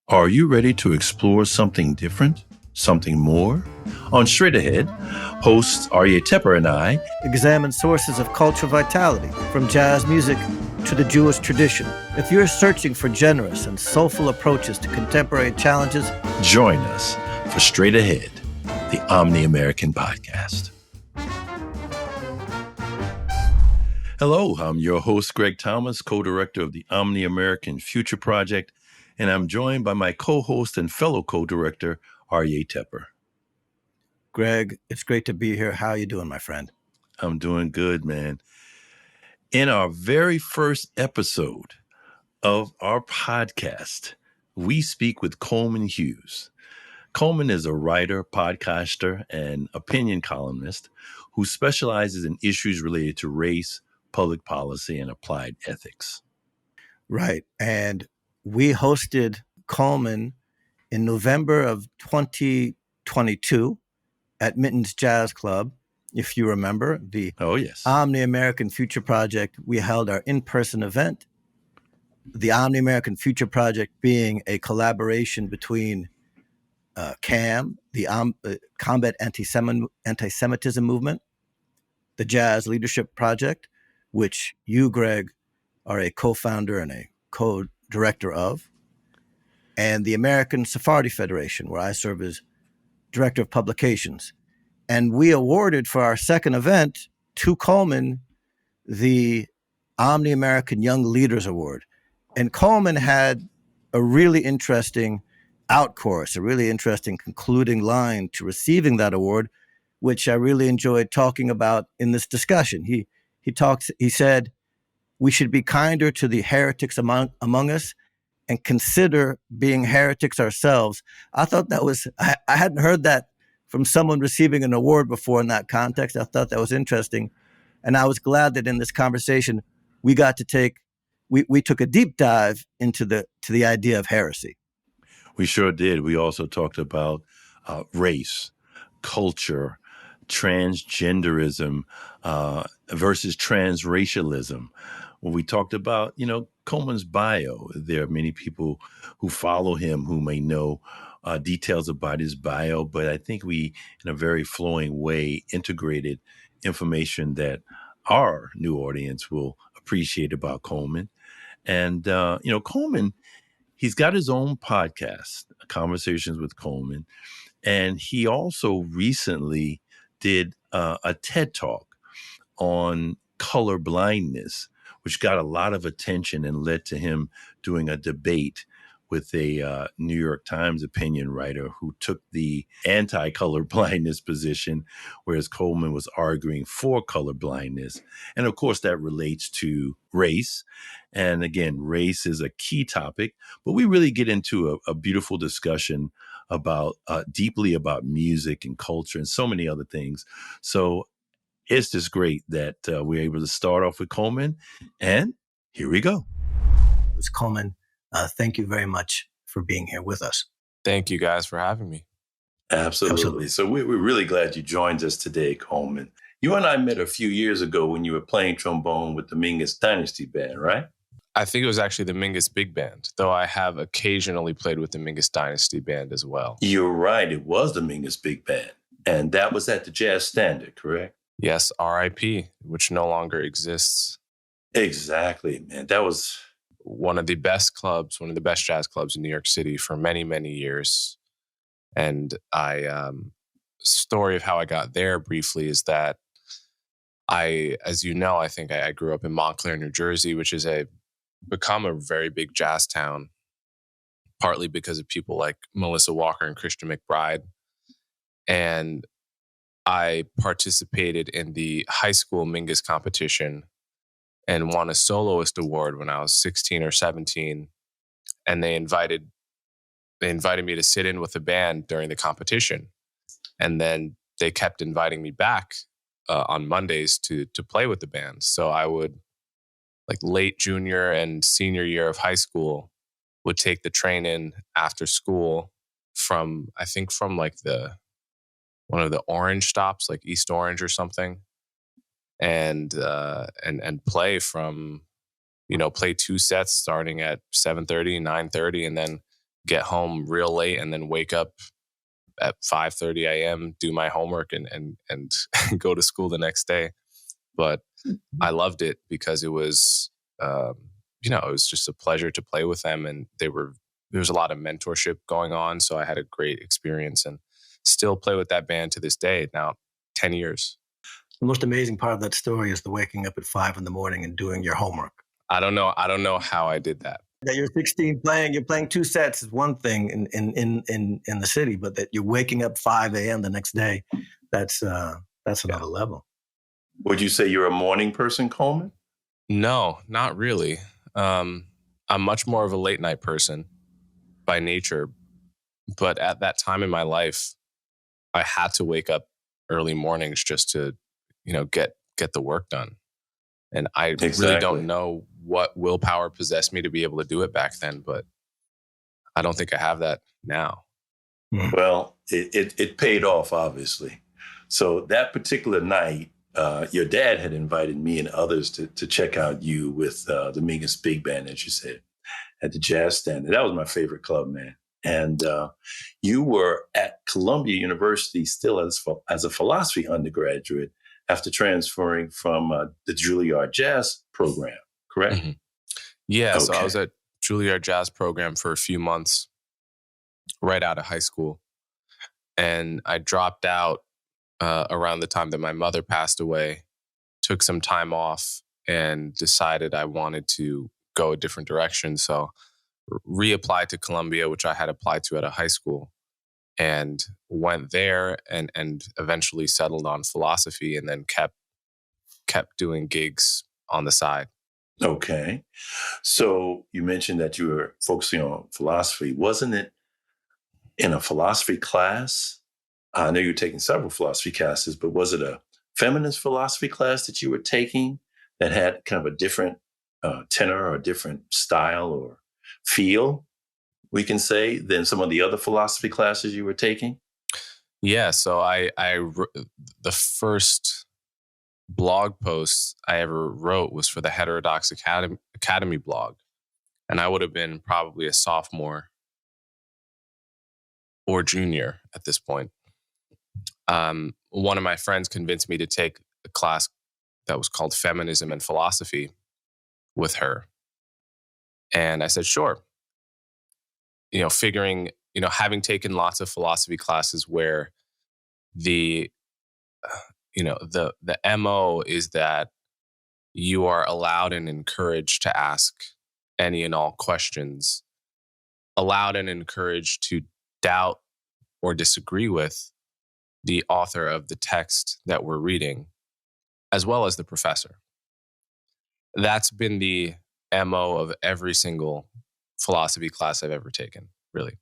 Are you ready to explore something different? Something more? On Straight Ahead, hosts Arya Tepper and I examine sources of cultural vitality, from jazz music to the Jewish tradition. If you're searching for generous and soulful approaches to contemporary challenges, join us for Straight Ahead, the Omni-American podcast. Hello, I'm your host, Greg Thomas, co-director of the Omni-American Future Project, and I'm joined by my co-host and fellow co-director, Arya Tepper. Greg, it's great to be here. How are you doing, my friend? I'm doing good, man. In our very first episode of our podcast, we speak with Coleman Hughes. Coleman is a writer, podcaster, and opinion columnist who specializes in issues related to race, public policy, and applied ethics. Right. And we hosted Coleman in November of 2022 at Minton's Jazz Club. If you remember, the Omni-American Future Project, we held our in-person event. The Omni-American Future Project being a collaboration between CAM, the Combat Anti-Semitism Movement, the Jazz Leadership Project, which you, Greg, are a co-founder and a co-director of, and the American Sephardi Federation, where I serve as director of publications. And we awarded for our second event to Coleman the Omni-American Young Leaders Award. And Coleman had a really interesting outcourse, a really interesting concluding line to receiving that award, which I really enjoyed talking about in this discussion. He said, we should be kinder to the heretics among us and consider being heretics ourselves. I thought that was, I hadn't heard that from someone receiving an award before in that context. I thought that was interesting. And I was glad that in this conversation, we got to we took a deep dive into the idea of heresy. We sure did. We also talked about race, culture, transgenderism versus transracialism. When we talked about, Coleman's bio, there are many people who follow him who may know details about his bio, but I think we, in a very flowing way, integrated information that our new audience will appreciate about Coleman. And, Coleman, he's got his own podcast, Conversations with Coleman, and he also recently did a TED Talk on color blindness, which got a lot of attention and led to him doing a debate with a New York Times opinion writer who took the anti-color blindness position, whereas Coleman was arguing for color blindness. And of course, that relates to race. And again, race is a key topic, but we really get into a beautiful discussion about deeply about music and culture and so many other things. So it's just great that we're able to start off with Coleman. And here we go. It was Coleman. Thank you very much for being here with us. Thank you guys for having me. Absolutely. So we're really glad you joined us today, Coleman. You and I met a few years ago when you were playing trombone with the Mingus Dynasty Band, right? I think it was actually the Mingus Big Band, though I have occasionally played with the Mingus Dynasty Band as well. You're right. It was the Mingus Big Band. And that was at the Jazz Standard, correct? Yes, RIP, which no longer exists. Exactly, man. That was one of the best clubs, one of the best jazz clubs in New York City for many, many years. And story of how I got there briefly is that as you know, I think I grew up in Montclair, New Jersey, which is become a very big jazz town, partly because of people like Melissa Walker and Christian McBride. And I participated in the high school Mingus competition and won a soloist award when I was 16 or 17. And they invited me to sit in with the band during the competition. And then they kept inviting me back on Mondays to play with the band. So I would, like late junior and senior year of high school, would take the train in after school from like one of the Orange stops, like East Orange or something, and play from, play two sets starting at 7:30, 9:30, and then get home real late and then wake up at 5:30 a.m., do my homework and go to school the next day. But I loved it because it was, it was just a pleasure to play with them. And there was a lot of mentorship going on. So I had a great experience and still play with that band to this day, now 10 years. The most amazing part of that story is the waking up at 5 a.m. and doing your homework. I don't know how I did that. That you're 16 you're playing 2 sets is one thing in the city, but that you're waking up 5 a.m. the next day, that's another level. Would you say you're a morning person, Coleman? No, not really. I'm much more of a late night person by nature, but at that time in my life, I had to wake up early mornings just to, get the work done. And I really don't know what willpower possessed me to be able to do it back then, but I don't think I have that now. Well, it paid off, obviously. So that particular night, your dad had invited me and others to check out you with the Mingus Big Band, as you said, at the Jazz Stand. That was my favorite club, man. And you were at Columbia University still as a philosophy undergraduate after transferring from the Juilliard Jazz program, correct? Mm-hmm. Yeah, okay. So I was at Juilliard Jazz program for a few months right out of high school. And I dropped out around the time that my mother passed away, took some time off, and decided I wanted to go a different direction. So reapplied to Columbia, which I had applied to at a high school, and went there and eventually settled on philosophy and then kept doing gigs on the side. Okay. So you mentioned that you were focusing on philosophy. Wasn't it in a philosophy class? I know you were taking several philosophy classes, but was it a feminist philosophy class that you were taking that had kind of a different tenor or a different style or feel, we can say, than some of the other philosophy classes you were taking? Yeah. So the first blog post I ever wrote was for the Heterodox Academy blog. And I would have been probably a sophomore or junior at this point. One of my friends convinced me to take a class that was called Feminism and Philosophy with her. And I said, sure. Figuring, having taken lots of philosophy classes where the MO is that you are allowed and encouraged to ask any and all questions, allowed and encouraged to doubt or disagree with the author of the text that we're reading, as well as the professor. That's been the MO of every single philosophy class I've ever taken, really.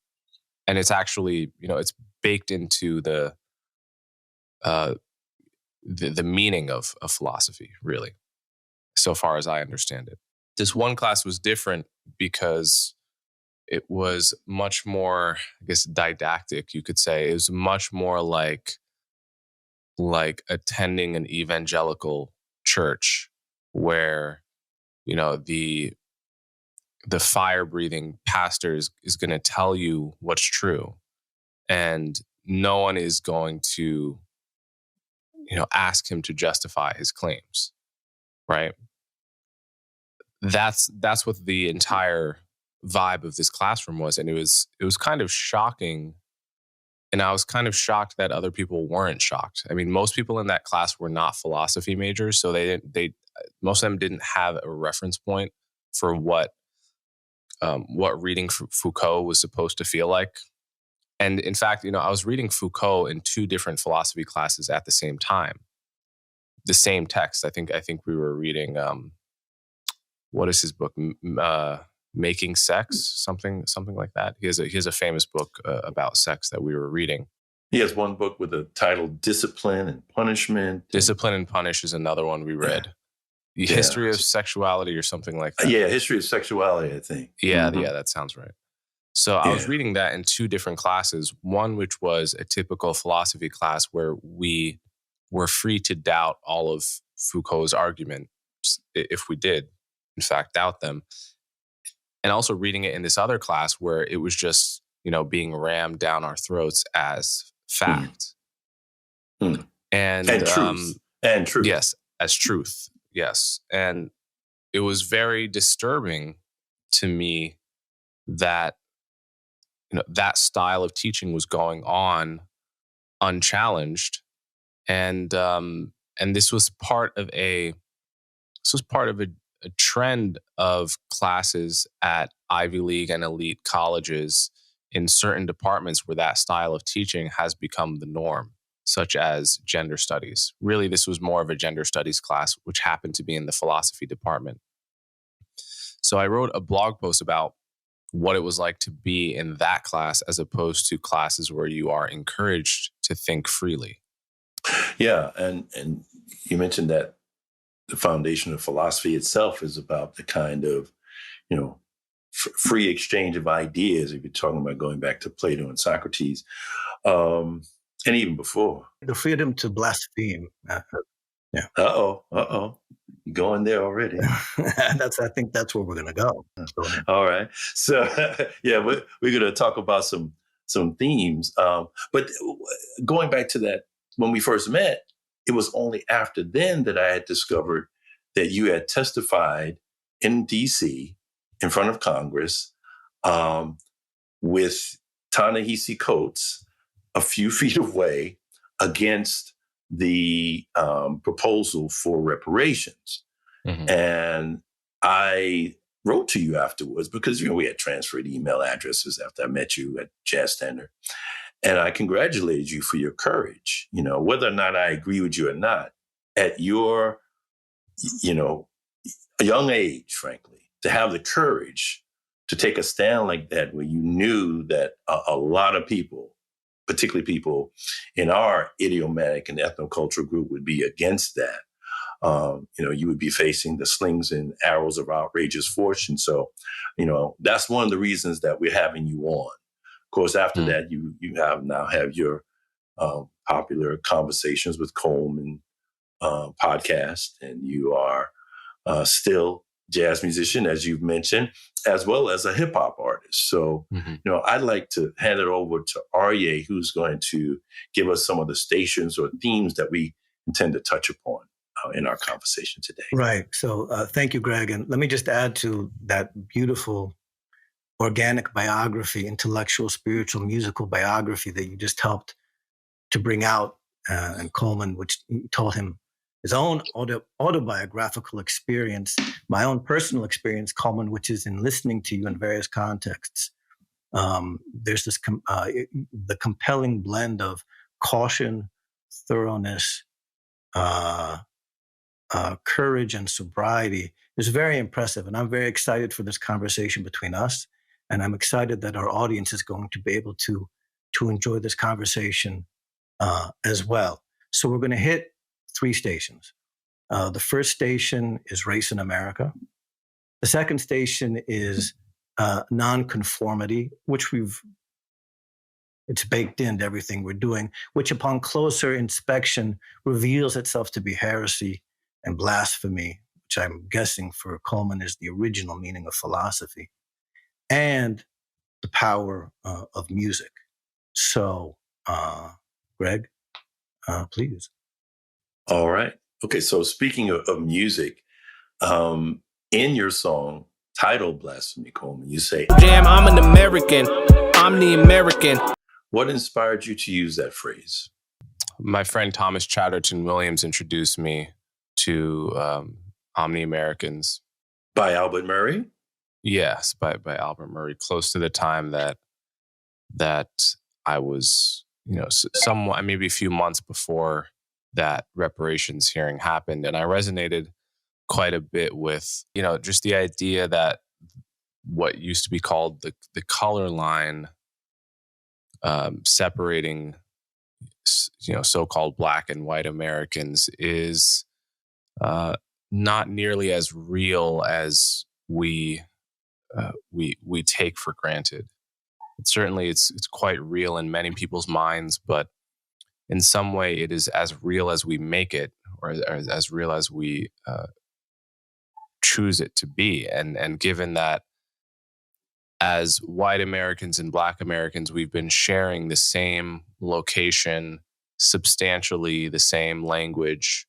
And it's actually, it's baked into the meaning of philosophy, really, so far as I understand it. This one class was different because it was much more, I guess, didactic, you could say. It was much more like attending an evangelical church where, the fire-breathing pastor is going to tell you what's true, and no one is going to, ask him to justify his claims, right? That's what the entire vibe of this classroom was, and it was kind of shocking. And I was kind of shocked that other people weren't shocked. I mean, most people in that class were not philosophy majors, so most of them didn't have a reference point for what reading Foucault was supposed to feel like. And in fact, I was reading Foucault in 2 different philosophy classes at the same time. The same text. I think we were reading what is his book? Making Sex, something like that. He has a famous book about sex that we were reading. He has one book with the title Discipline and Punishment. Discipline and Punish is another one we read. The History of Sexuality or something like that. Yeah, History of Sexuality, I think. Yeah, yeah, that sounds right. So I was reading that in 2 different classes. One which was a typical philosophy class where we were free to doubt all of Foucault's arguments if we did, in fact, doubt them. and also reading it in this other class where it was just, being rammed down our throats as fact. Mm. And truth. And truth. Yes, as truth. Yes. And it was very disturbing to me that, that style of teaching was going on unchallenged. And this was part of a trend of classes at Ivy League and elite colleges in certain departments where that style of teaching has become the norm, such as gender studies. Really, this was more of a gender studies class, which happened to be in the philosophy department. So I wrote a blog post about what it was like to be in that class as opposed to classes where you are encouraged to think freely. Yeah, and you mentioned that the foundation of philosophy itself is about the kind of, free exchange of ideas. If you're talking about going back to Plato and Socrates, and even before. The freedom to blaspheme. Yeah. Uh-oh. You're going there already. I think that's where we're going to go. All right. So, yeah, we're going to talk about some themes. But going back to that, when we first met, it was only after then that I had discovered that you had testified in D.C. in front of Congress with Ta-Nehisi Coates a few feet away against the proposal for reparations. Mm-hmm. And I wrote to you afterwards because, we had transferred email addresses after I met you at Jazz Standard. And I congratulated you for your courage, whether or not I agree with you or not, at your, a young age, frankly, to have the courage to take a stand like that, where you knew that a lot of people, particularly people in our idiomatic and ethnocultural group, would be against that. You would be facing the slings and arrows of outrageous fortune. So, that's one of the reasons that we're having you on. Of course, after that, you have your popular Conversations with Coleman podcast, and you are still jazz musician, as you've mentioned, as well as a hip hop artist. So, I'd like to hand it over to Aryeh, who's going to give us some of the stations or themes that we intend to touch upon in our conversation today. Right. So thank you, Greg. And let me just add to that beautiful organic biography, intellectual, spiritual, musical biography that you just helped to bring out, and Coleman, which told him his own autobiographical experience, my own personal experience, Coleman, which is in listening to you in various contexts. There's this the compelling blend of caution, thoroughness, courage, and sobriety is very impressive. And I'm very excited for this conversation between us. And I'm excited that our audience is going to be able to enjoy this conversation as well. So we're going to hit 3 stations. The first station is race in America. The second station is nonconformity, which it's baked into everything we're doing, which upon closer inspection reveals itself to be heresy and blasphemy, which I'm guessing for Coleman is the original meaning of philosophy, and the power of music. So, Greg, please. All right. Okay. So speaking of music, in your song titled Blasphemy, Coleman, you say, "Jam, I'm an American. Omni-American." What inspired you to use that phrase? My friend Thomas Chatterton Williams introduced me to Omni-Americans. By Albert Murray? Yes, by Albert Murray, close to the time that I was, somewhat, maybe a few months before that reparations hearing happened. And I resonated quite a bit with, just the idea that what used to be called the color line separating, so-called Black and white Americans is not nearly as real as we take for granted. Certainly, it's quite real in many people's minds, but in some way, it is as real as we make it, or as real as we choose it to be. And given that as white Americans and Black Americans, we've been sharing the same location, substantially the same language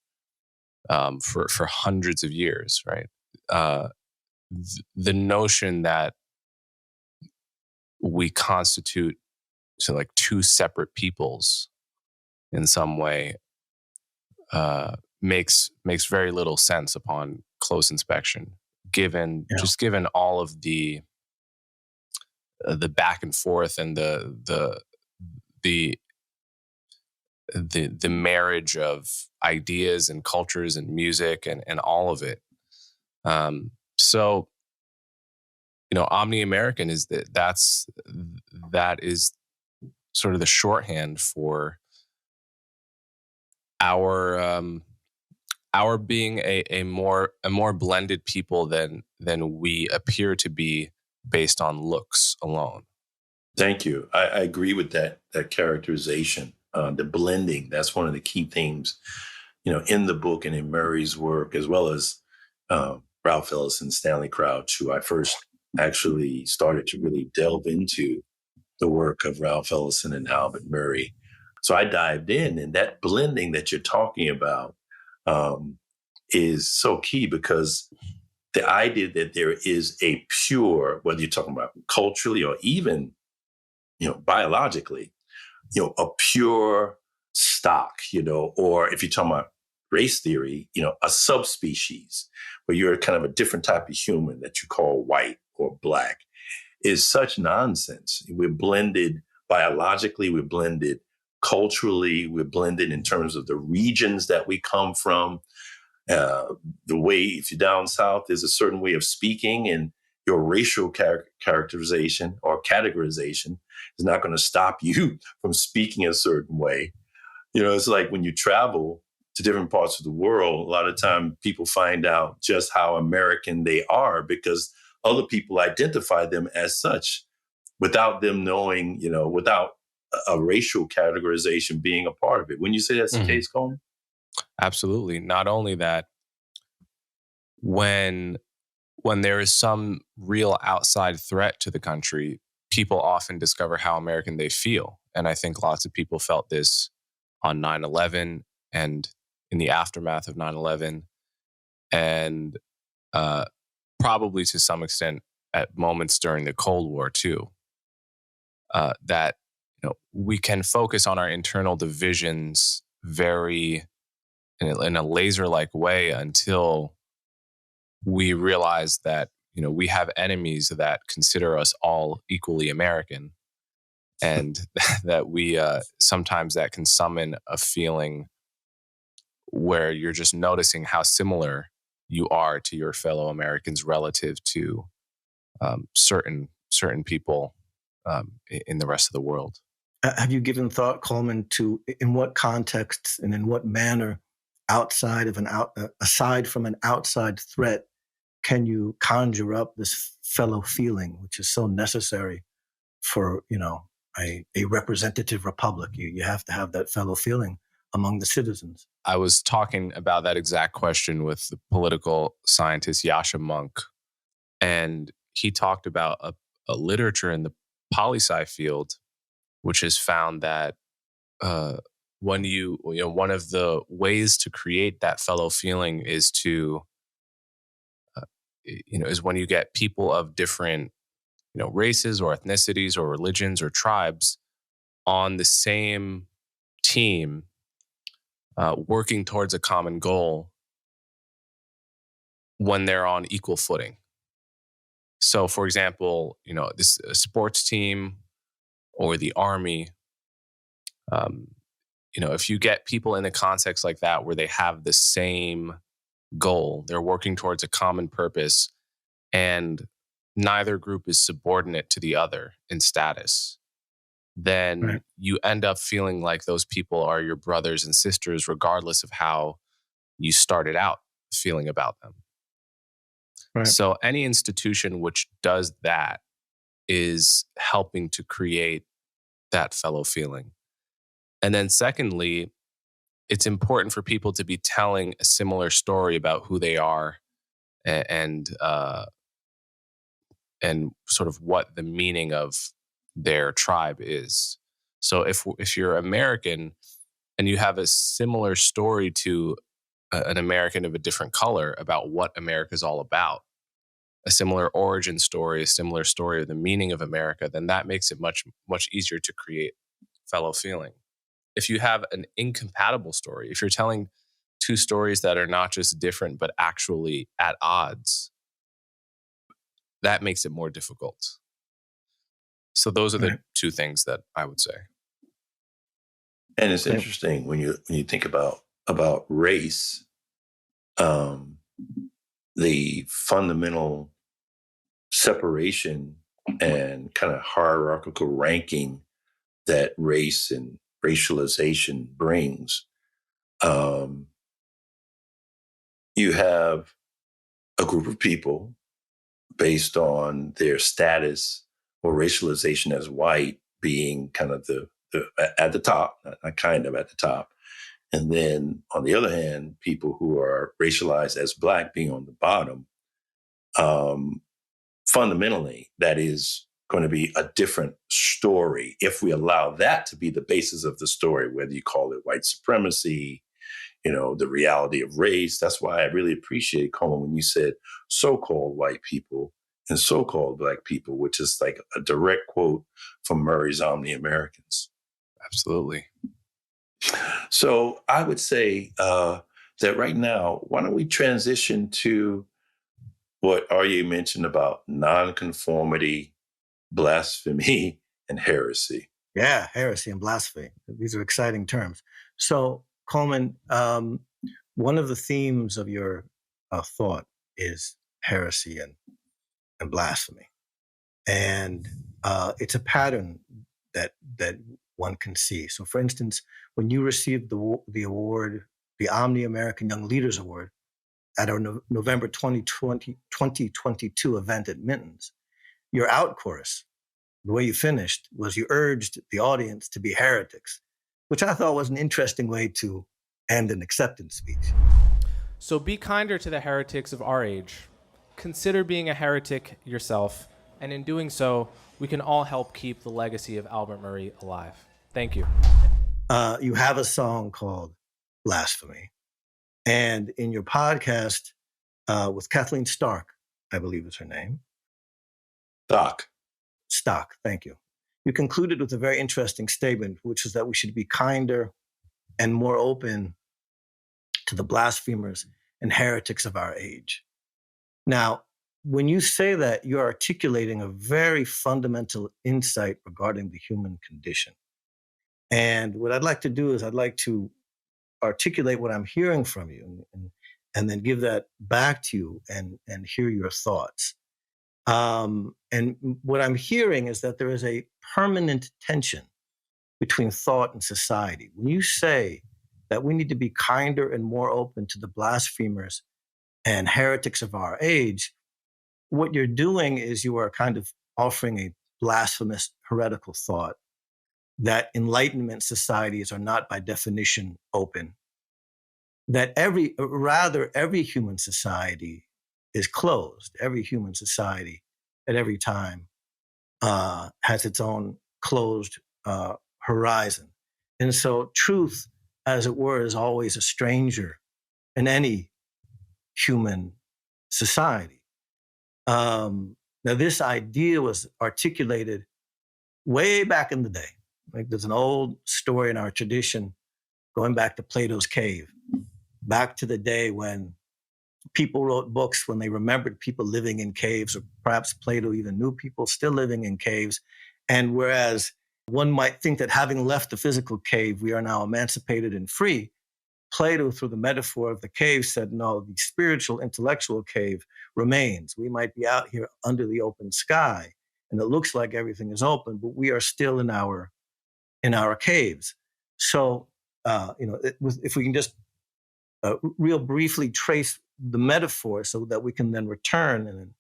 for hundreds of years, right? The notion that we constitute like two separate peoples in some way makes very little sense upon close inspection, given all of the back and forth and the marriage of ideas and cultures and music and all of it. So, Omni-American is that is sort of the shorthand for our being a more blended people than we appear to be based on looks alone. Thank you. I agree with that characterization. The blending, that's one of the key themes, in the book and in Murray's work, as well as Ralph Ellis and Stanley Crouch, who I first actually started to really delve into the work of Ralph Ellison and Albert Murray. So I dived in, and that blending that you're talking about is so key, because the idea that there is a pure, whether you're talking about culturally or even, biologically, a pure stock, or if you're talking about race theory, a subspecies where you're kind of a different type of human that you call white or Black, is such nonsense. We're blended biologically, we're blended culturally, we're blended in terms of the regions that we come from. The way, if you're down south, there's a certain way of speaking, and your racial characterization or categorization is not going to stop you from speaking a certain way. It's like when you travel to different parts of the world, a lot of time people find out just how American they are because other people identify them as such without them knowing, without a racial categorization being a part of it. When you say that's the case, Coleman? Absolutely. Not only that, when there is some real outside threat to the country, people often discover how American they feel. And I think lots of people felt this on 9/11 and in the aftermath of 9/11, and probably to some extent at moments during the Cold War too. That we can focus on our internal divisions very in a laser-like way until we realize that we have enemies that consider us all equally American, and that we sometimes that can summon a feeling where you're just noticing how similar you are to your fellow Americans relative to certain people in the rest of the world. Have you given thought, Coleman, to in what contexts and in what manner, aside from an outside threat, can you conjure up this fellow feeling, which is so necessary for a representative republic? You have to have that fellow feeling among the citizens. I was talking about that exact question with the political scientist Yasha Monk, and he talked about a literature in the poli-sci field, which has found that when one of the ways to create that fellow feeling is to is when you get people of different races or ethnicities or religions or tribes on the same team, working towards a common goal when they're on equal footing. So, for example, this sports team or the army, if you get people in a context like that where they have the same goal, they're working towards a common purpose, and neither group is subordinate to the other in status, then you end up feeling like those people are your brothers and sisters, regardless of how you started out feeling about them. Right. So any institution which does that is helping to create that fellow feeling. And then secondly, it's important for people to be telling a similar story about who they are and and sort of what the meaning of their tribe is. So if you're American and you have a similar story to an American of a different color about what America is all about, a similar origin story, a similar story of the meaning of America, then that makes it much, much easier to create fellow feeling. If you have an incompatible story, if you're telling two stories that are not just different, but actually at odds, that makes it more difficult. So those are the two things that I would say. And it's interesting when you think about race, the fundamental separation and kind of hierarchical ranking that race and racialization brings. You have a group of people based on their status or racialization as white being kind of the at the top, not kind of at the top. And then on the other hand, people who are racialized as Black being on the bottom. Fundamentally, that is going to be a different story if we allow that to be the basis of the story, whether you call it white supremacy, the reality of race. That's why I really appreciate, Coleman, when you said so-called white people and so-called Black people, which is like a direct quote from Murray's Omni-Americans. Absolutely. So I would say that right now, why don't we transition to what Arye mentioned about nonconformity, blasphemy, and heresy. Yeah, heresy and blasphemy. These are exciting terms. So, Coleman, one of the themes of your thought is heresy and blasphemy. And it's a pattern that one can see. So, for instance, when you received the award, the Omni-American Young Leaders Award, at our November 2022 event at Minton's, your out chorus, the way you finished, was you urged the audience to be heretics, which I thought was an interesting way to end an acceptance speech. So be kinder to the heretics of our age. Consider being a heretic yourself, and in doing so, we can all help keep the legacy of Albert Murray alive. Thank you. You have a song called Blasphemy. And in your podcast with Kathleen Stark, I believe is her name. Stock, thank you. You concluded with a very interesting statement, which is that we should be kinder and more open to the blasphemers and heretics of our age. Now, when you say that, you're articulating a very fundamental insight regarding the human condition. And what I'd like to do is I'd like to articulate what I'm hearing from you and then give that back to you and hear your thoughts. And what I'm hearing is that there is a permanent tension between thought and society. When you say that we need to be kinder and more open to the blasphemers and heretics of our age, what you're doing is you are kind of offering a blasphemous, heretical thought that Enlightenment societies are not by definition open, that every human society is closed. Every human society at every time has its own closed horizon. And so truth, as it were, is always a stranger in any human society. Now, this idea was articulated way back in the day. Like there's an old story in our tradition going back to Plato's cave, back to the day when people wrote books, when they remembered people living in caves, or perhaps Plato even knew people still living in caves. And whereas one might think that having left the physical cave, we are now emancipated and free, Plato, through the metaphor of the cave, said, no, the spiritual, intellectual cave remains. We might be out here under the open sky, and it looks like everything is open, but we are still in our caves. So, if we can just real briefly trace the metaphor so that we can then return.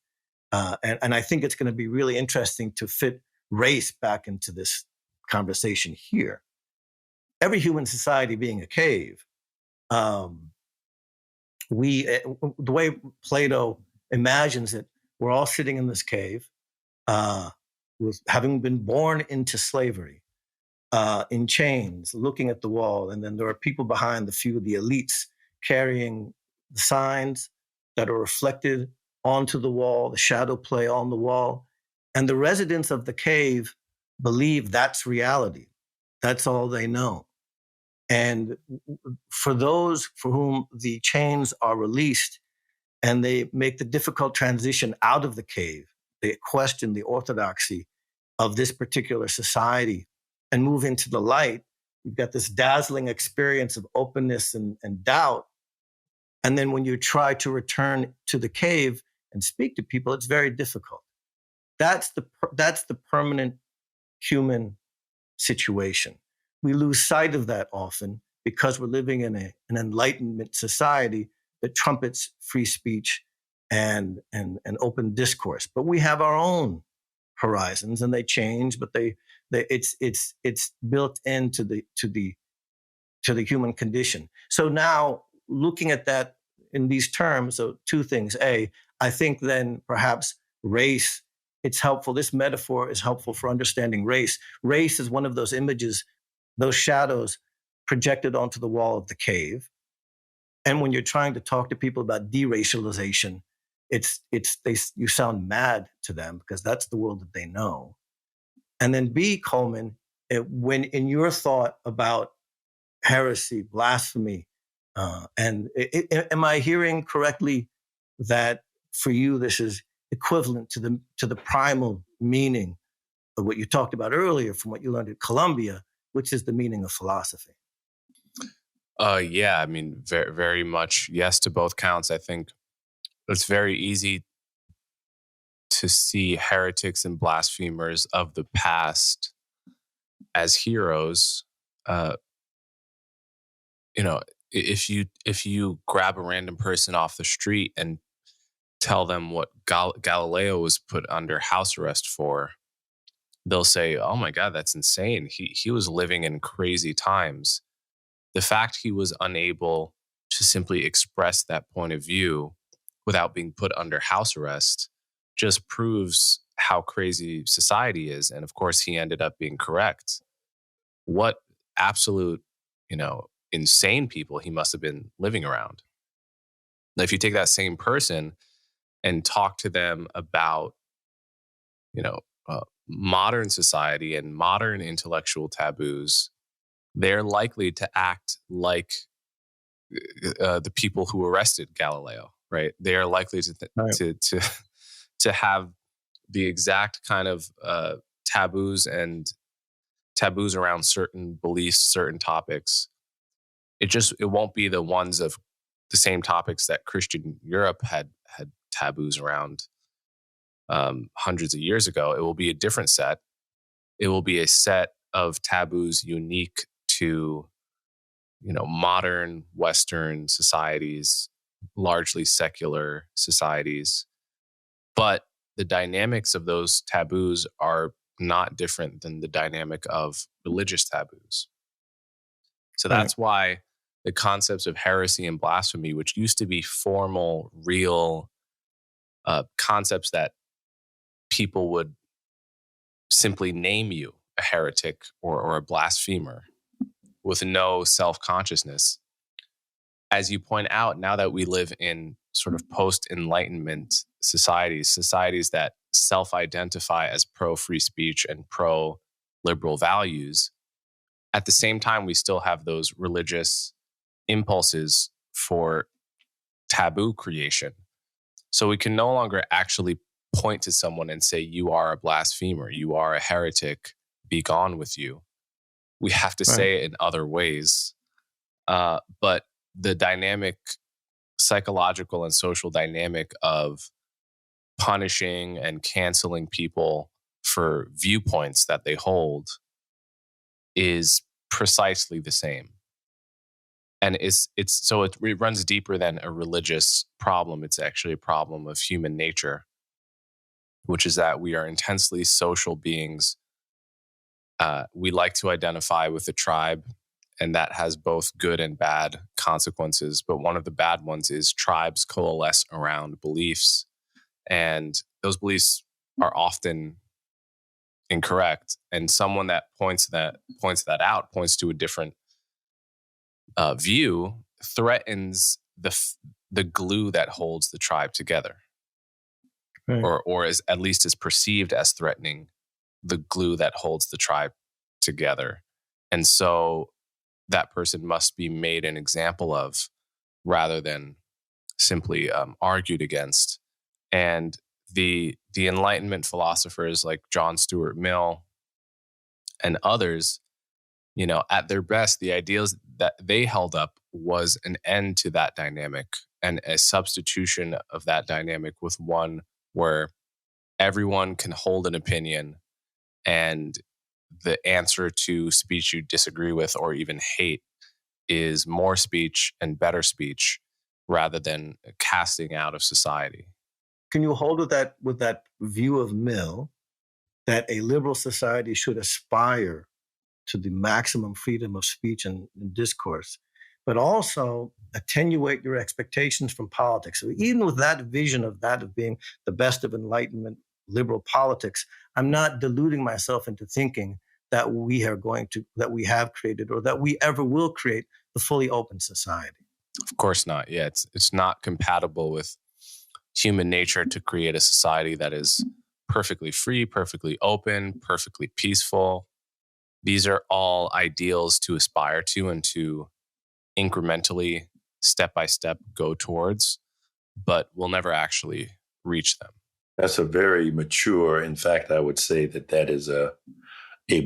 And I think it's going to be really interesting to fit race back into this conversation here. Every human society being a cave, the way Plato imagines it, we're all sitting in this cave. with having been born into slavery, in chains, looking at the wall. And then there are people behind the few, the elites, carrying the signs that are reflected onto the wall, the shadow play on the wall. And the residents of the cave believe that's reality. That's all they know. And for those for whom the chains are released and they make the difficult transition out of the cave, they question the orthodoxy of this particular society and move into the light, you've got this dazzling experience of openness and doubt. And then when you try to return to the cave and speak to people, it's very difficult. That's the permanent human situation. We lose sight of that often because we're living in an Enlightenment society that trumpets free speech and open discourse. But we have our own horizons, and they change. But it's built into the human condition. So now, looking at that in these terms, so two things. A, I think then perhaps race, it's helpful. This metaphor is helpful for understanding race. Race is one of those images, those shadows projected onto the wall of the cave. And when you're trying to talk to people about deracialization, you sound mad to them because that's the world that they know. And then B, Coleman, when in your thought about heresy, blasphemy, am I hearing correctly that for you this is equivalent to the primal meaning of what you talked about earlier from what you learned at Columbia, which is the meaning of philosophy? Yeah, I mean, very, very much yes to both counts. I think it's very easy to see heretics and blasphemers of the past as heroes. If you grab a random person off the street and tell them what Galileo was put under house arrest for, they'll say, "Oh my God, that's insane. He was living in crazy times." The fact he was unable to simply express that point of view without being put under house arrest just proves how crazy society is. And of course, he ended up being correct. What absolute, insane people he must have been living around. Now, if you take that same person and talk to them about, modern society and modern intellectual taboos, they're likely to act like the people who arrested Galileo, right? They are likely to have the exact kind of taboos around certain beliefs, certain topics. It won't be the ones of the same topics that Christian Europe had taboos around hundreds of years ago. It will be a different set. It will be a set of taboos unique to, modern Western societies, largely secular societies. But the dynamics of those taboos are not different than the dynamic of religious taboos. So that's why the concepts of heresy and blasphemy, which used to be formal, real concepts that people would simply name you a heretic or a blasphemer with no self-consciousness. As you point out, now that we live in sort of post-Enlightenment societies that self-identify as pro-free speech and pro-liberal values, at the same time, we still have those religious impulses for taboo creation. So we can no longer actually point to someone and say, "You are a blasphemer, you are a heretic, be gone with you." We have to say it in other ways. But the dynamic, psychological and social dynamic of punishing and canceling people for viewpoints that they hold is precisely the same. And it runs deeper than a religious problem. It's actually a problem of human nature, which is that we are intensely social beings. We like to identify with a tribe, and that has both good and bad consequences. But one of the bad ones is tribes coalesce around beliefs, and those beliefs are often incorrect, and someone that points that out, points to a different view, threatens the glue that holds the tribe together, Right. or is at least is perceived as threatening the glue that holds the tribe together. And so that person must be made an example of rather than simply argued against. And the Enlightenment philosophers like John Stuart Mill and others, at their best, the ideals that they held up was an end to that dynamic and a substitution of that dynamic with one where everyone can hold an opinion, and the answer to speech you disagree with or even hate is more speech and better speech rather than casting out of society. Can you hold with that view of Mill that a liberal society should aspire to the maximum freedom of speech and discourse, but also attenuate your expectations from politics? So even with that vision of being the best of Enlightenment liberal politics, I'm not deluding myself into thinking that we have created or that we ever will create the fully open society. Of course not. Yeah, it's not compatible with human nature to create a society that is perfectly free, perfectly open, perfectly peaceful. These are all ideals to aspire to and to incrementally, step by step, go towards, but we'll never actually reach them. That's a very mature, in fact, I would say that is a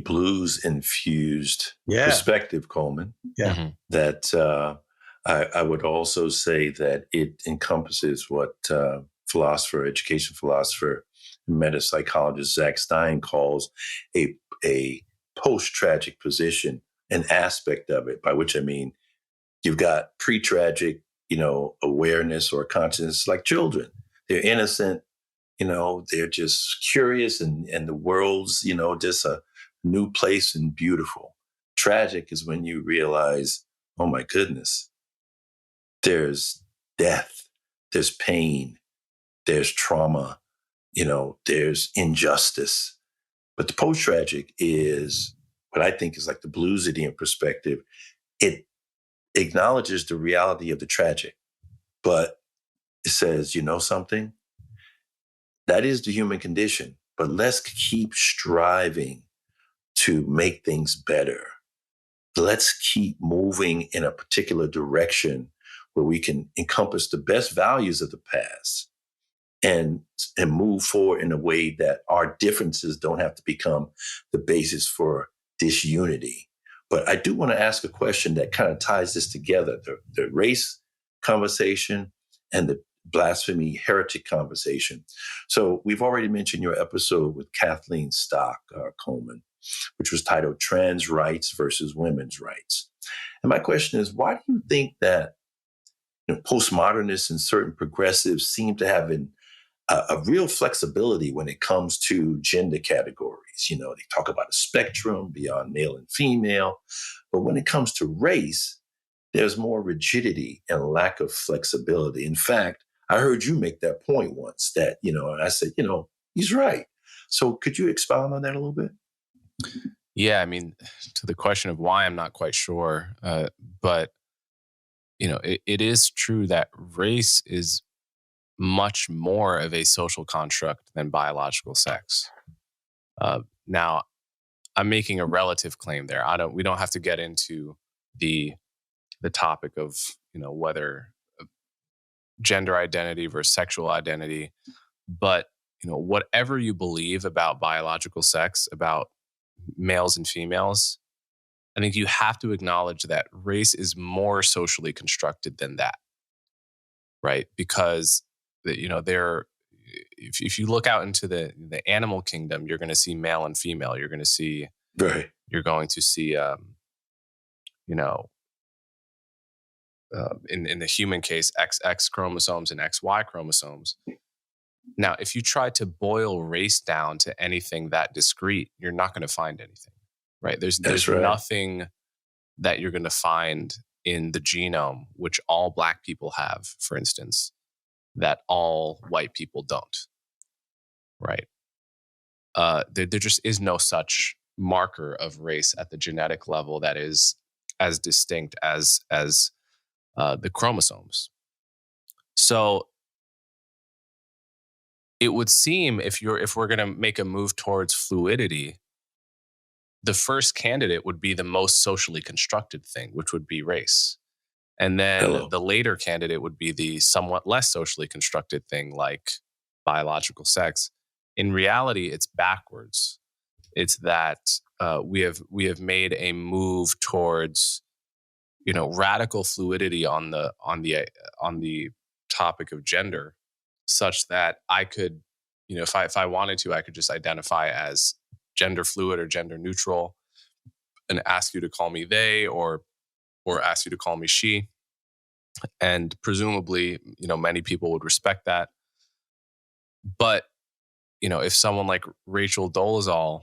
blues-infused perspective, Coleman. Yeah. Mm-hmm. That I would also say that it encompasses what education philosopher, and metapsychologist Zach Stein calls a post-tragic position, an aspect of it, by which I mean you've got pre-tragic, awareness or consciousness, like children. They're innocent, they're just curious, and the world's, just a new place and beautiful. Tragic is when you realize, oh my goodness, there's death, there's pain, there's trauma, there's injustice. But the post-tragic is what I think is like the Bluesidian perspective. It acknowledges the reality of the tragic, but it says, something? That is the human condition, but let's keep striving to make things better. Let's keep moving in a particular direction where we can encompass the best values of the past and move forward in a way that our differences don't have to become the basis for disunity. But I do want to ask a question that kind of ties this together, the race conversation and the blasphemy heretic conversation. So we've already mentioned your episode with Kathleen Stock, Coleman, which was titled Trans Rights versus Women's Rights. And my question is, why do you think that postmodernists and certain progressives seem to have a real flexibility when it comes to gender categories? They talk about a spectrum beyond male and female, but when it comes to race, there's more rigidity and lack of flexibility. In fact, I heard you make that point once that, and I said, he's right. So could you expound on that a little bit? Yeah, I mean, to the question of why, I'm not quite sure. But, it is true that race is much more of a social construct than biological sex. Now, I'm making a relative claim there. We don't have to get into the topic of, whether gender identity versus sexual identity, but, whatever you believe about biological sex, about males and females, I think you have to acknowledge that race is more socially constructed than that, right? Because if you look out into the animal kingdom, you're going to see male and female. You're going to see, right. You're going to see, in the human case, XX chromosomes and XY chromosomes. Now, if you try to boil race down to anything that discrete, you're not going to find anything, right? There's right. Nothing that you're going to find in the genome, which all Black people have, for instance, that all white people don't, right? there just is no such marker of race at the genetic level that is as distinct as the chromosomes. So it would seem if we're going to make a move towards fluidity, the first candidate would be the most socially constructed thing, which would be race. And then the later candidate would be the somewhat less socially constructed thing, like biological sex. In reality, it's backwards. It's that we have made a move towards, radical fluidity on the topic of gender, such that I could, if I wanted to, I could just identify as gender fluid or gender neutral and ask you to call me they or ask you to call me she. And presumably, many people would respect that. But, if someone like Rachel Dolezal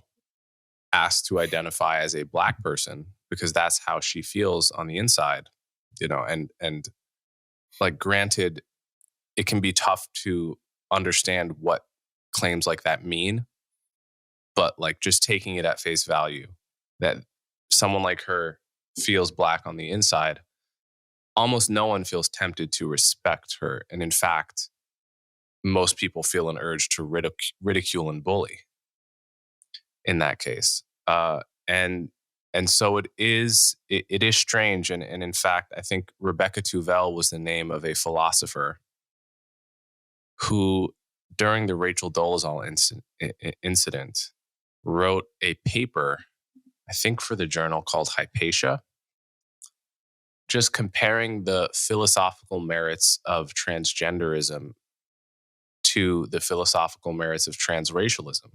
asked to identify as a Black person, because that's how she feels on the inside, and like, granted, it can be tough to understand what claims like that mean, but like just taking it at face value that someone like her feels Black on the inside, almost no one feels tempted to respect her. And in fact, most people feel an urge to ridicule and bully in that case. And so it is strange. And in fact, I think Rebecca Tuvel was the name of a philosopher who, during the Rachel Dolezal incident, wrote a paper, I think for the journal called Hypatia, just comparing the philosophical merits of transgenderism to the philosophical merits of transracialism,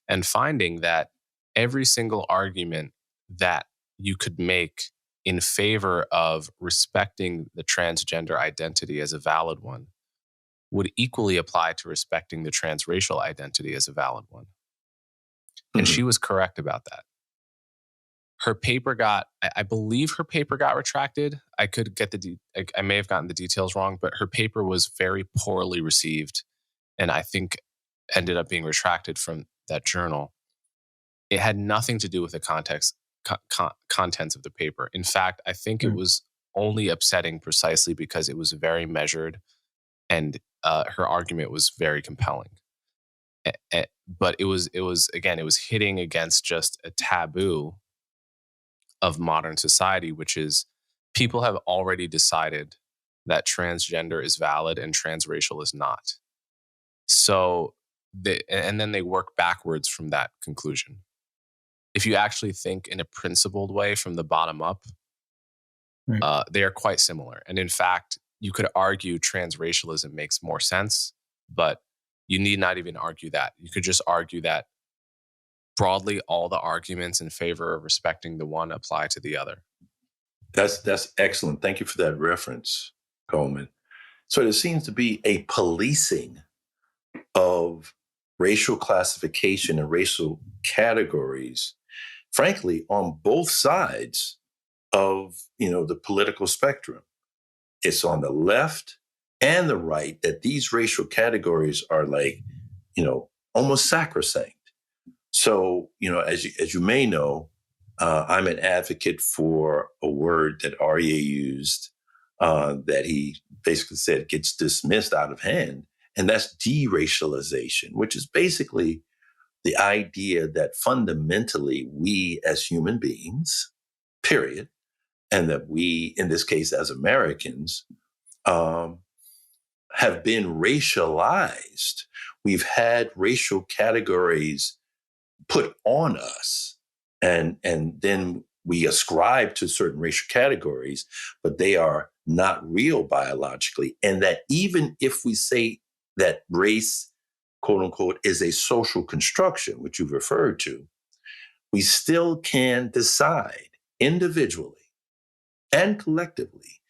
and finding that every single argument that you could make in favor of respecting the transgender identity as a valid one would equally apply to respecting the transracial identity as a valid one. And she was correct about that. Her paper I believe her paper got retracted. I could get I may have gotten the details wrong, but her paper was very poorly received, and I think ended up being retracted from that journal. It had nothing to do with the contents of the paper. In fact, I think it was only upsetting precisely because it was very measured, and her argument was very compelling. But it was hitting against just a taboo of modern society, which is people have already decided that transgender is valid and transracial is not. So, and then they work backwards from that conclusion. If you actually think in a principled way from the bottom up, they are quite similar. And in fact, you could argue transracialism makes more sense, but you need not even argue that. You could just argue that broadly, all the arguments in favor of respecting the one apply to the other. That's excellent. Thank you for that reference, Coleman. So there seems to be a policing of racial classification and racial categories, frankly, on both sides of, the political spectrum. It's on the left and the right that these racial categories are like, almost sacrosanct. So, as you may know, I'm an advocate for a word that Arya used that he basically said gets dismissed out of hand, and that's deracialization, which is basically the idea that fundamentally we as human beings, period, and that we, in this case as Americans, have been racialized. We've had racial categories put on us, and then we ascribe to certain racial categories, but they are not real biologically. And that even if we say that race, quote unquote, is a social construction, which you've referred to, we still can decide individually and collectively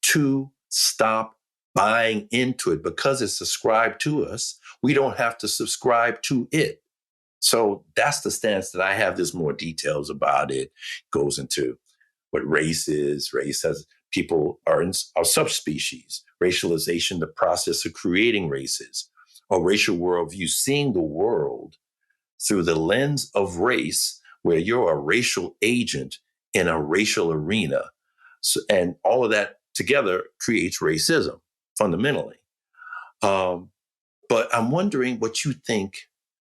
to stop buying into it because it's ascribed to us. We don't have to subscribe to it. So that's the stance that I have. There's more details about it. Goes into what race is. Race has people are subspecies. Racialization, the process of creating races. A racial worldview, seeing the world through the lens of race, where you're a racial agent in a racial arena. So, and all of that together creates racism fundamentally. But I'm wondering what you think,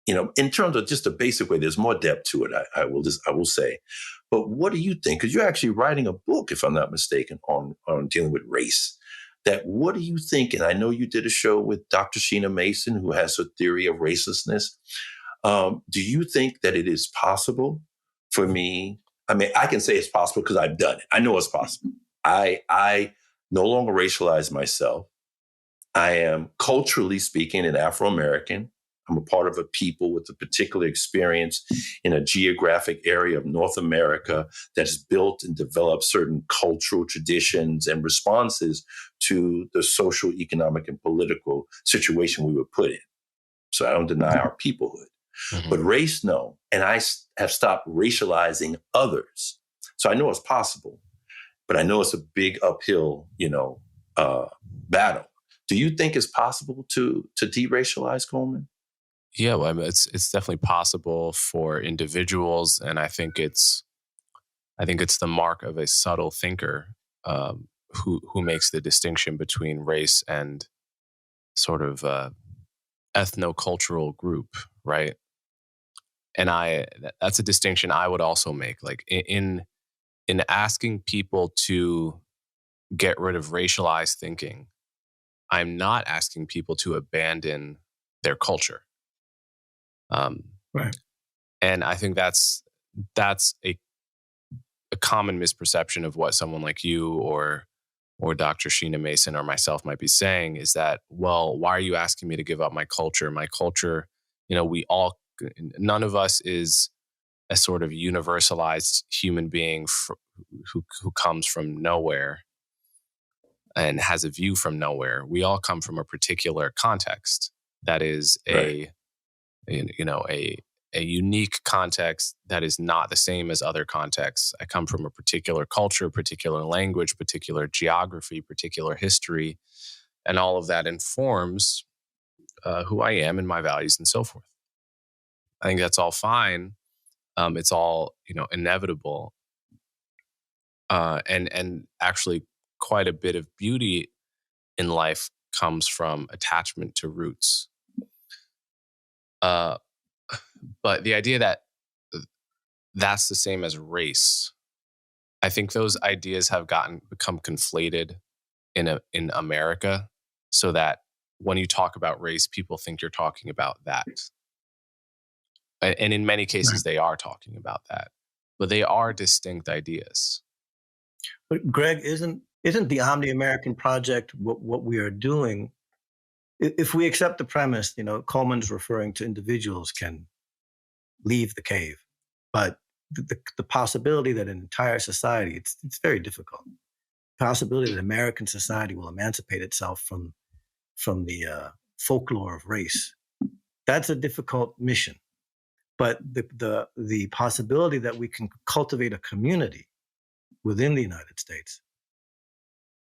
in terms of just a basic way. There's more depth to it, I will say. But what do you think? Because you're actually writing a book, if I'm not mistaken, on dealing with race. What do you think? And I know you did a show with Dr. Sheena Mason, who has a theory of racelessness. Do you think that it is possible for me? I mean, I can say it's possible because I've done it. I know it's possible. I no longer racialize myself. I am, culturally speaking, an Afro-American. I'm a part of a people with a particular experience in a geographic area of North America that has built and developed certain cultural traditions and responses to the social, economic, and political situation we were put in. So I don't deny our peoplehood. Mm-hmm. But race, no. And I have stopped racializing others. So I know it's possible, but I know it's a big uphill, battle. Do you think it's possible to de-racialize, Coleman? Yeah, well, I mean, it's definitely possible for individuals, and I think it's the mark of a subtle thinker who makes the distinction between race and sort of ethno-cultural group, right? And that's a distinction I would also make. Like in asking people to get rid of racialized thinking, I'm not asking people to abandon their culture. Right. And I think that's a common misperception of what someone like you or Dr. Sheena Mason or myself might be saying, is that, well, why are you asking me to give up my culture? My culture, none of us is a sort of universalized human being who comes from nowhere and has a view from nowhere. We all come from a particular context that is a unique context that is not the same as other contexts. I come from a particular culture, particular language, particular geography, particular history, and all of that informs who I am and my values and so forth. I think that's all fine. It's all, inevitable. And actually quite a bit of beauty in life comes from attachment to roots. But the idea that that's the same as race, I think those ideas have become conflated in America, so that when you talk about race, people think you're talking about that. And in many cases, they are talking about that, but they are distinct ideas. But Greg, isn't the Omni-American Project what we are doing? If we accept the premise, Coleman's referring to individuals can leave the cave, but the possibility that an entire society, it's very difficult. The possibility that American society will emancipate itself from the folklore of race, that's a difficult mission. But the possibility that we can cultivate a community within the United States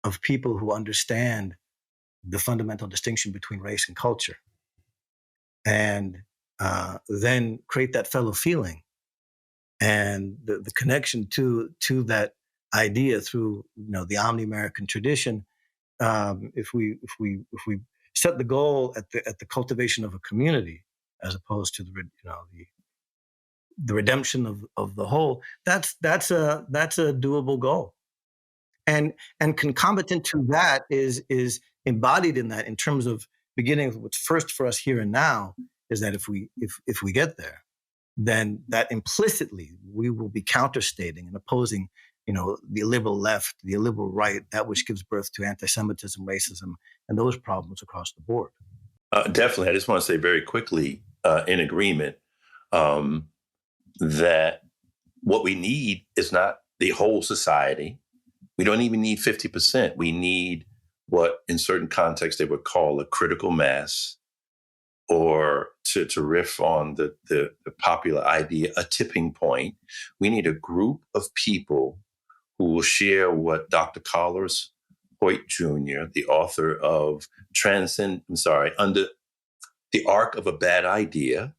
of people who understand the fundamental distinction between race and culture, and then create that fellow feeling and the connection to that idea through the Omni-American tradition. If we set the goal at the cultivation of a community as opposed to the redemption of the whole, that's a doable goal. And concomitant to that is embodied in that, in terms of beginning with what's first for us here and now, is that if we get there, then that implicitly we will be counterstating and opposing, the liberal left, the liberal right, that which gives birth to anti-Semitism, racism, and those problems across the board. Definitely. I just want to say very quickly, in agreement, that what we need is not the whole society. We don't even need 50%. We need what, in certain contexts, they would call a critical mass, or to riff on the popular idea, a tipping point. We need a group of people who will share what Dr. Collins Hoyt Jr., the author of Under the Arc of a Bad Idea,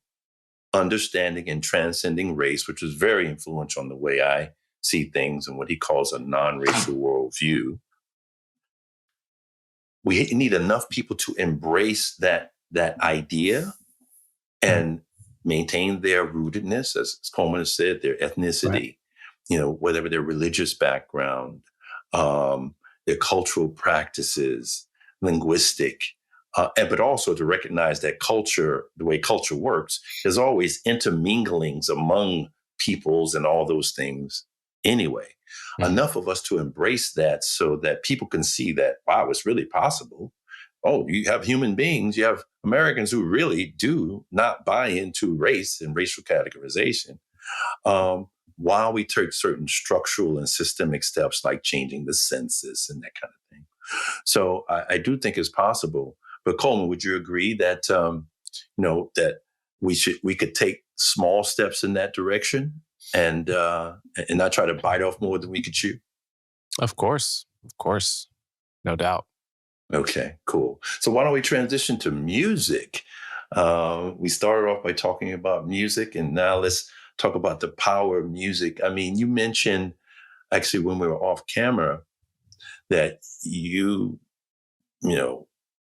understanding and transcending race, which was very influential on the way I see things and what he calls a non-racial worldview. We need enough people to embrace that idea and maintain their rootedness, as Coleman has said, their ethnicity, right. Whatever their religious background, their cultural practices, linguistic, but also to recognize that culture, the way culture works, there's always interminglings among peoples and all those things anyway. Mm-hmm. Enough of us to embrace that so that people can see that, wow, it's really possible. Oh, you have human beings, you have Americans who really do not buy into race and racial categorization, while we take certain structural and systemic steps like changing the census and that kind of thing. So I do think it's possible. But Coleman, would you agree that that we could take small steps in that direction and not try to bite off more than we could chew? Of course, no doubt. Okay, cool. So why don't we transition to music? We started off by talking about music, and now let's talk about the power of music. I mean, you mentioned actually when we were off camera that you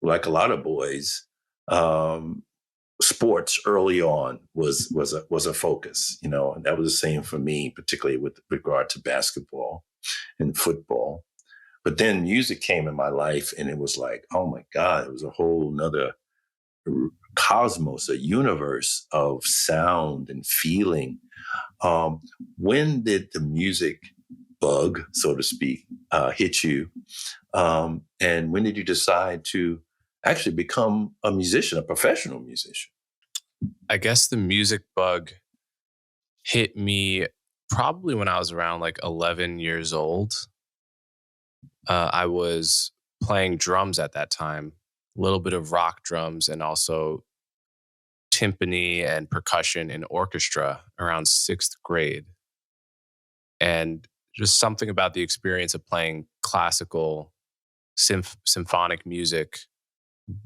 like a lot of boys, sports early on was a focus, and that was the same for me, particularly with regard to basketball and football. But then music came in my life, and it was like, oh my God, it was a whole nother cosmos, a universe of sound and feeling. When did the music bug, so to speak, hit you? And when did you decide to actually become a musician, a professional musician? I guess the music bug hit me probably when I was around like 11 years old. I was playing drums at that time, a little bit of rock drums and also timpani and percussion in orchestra around 6th grade. And just something about the experience of playing classical symphonic music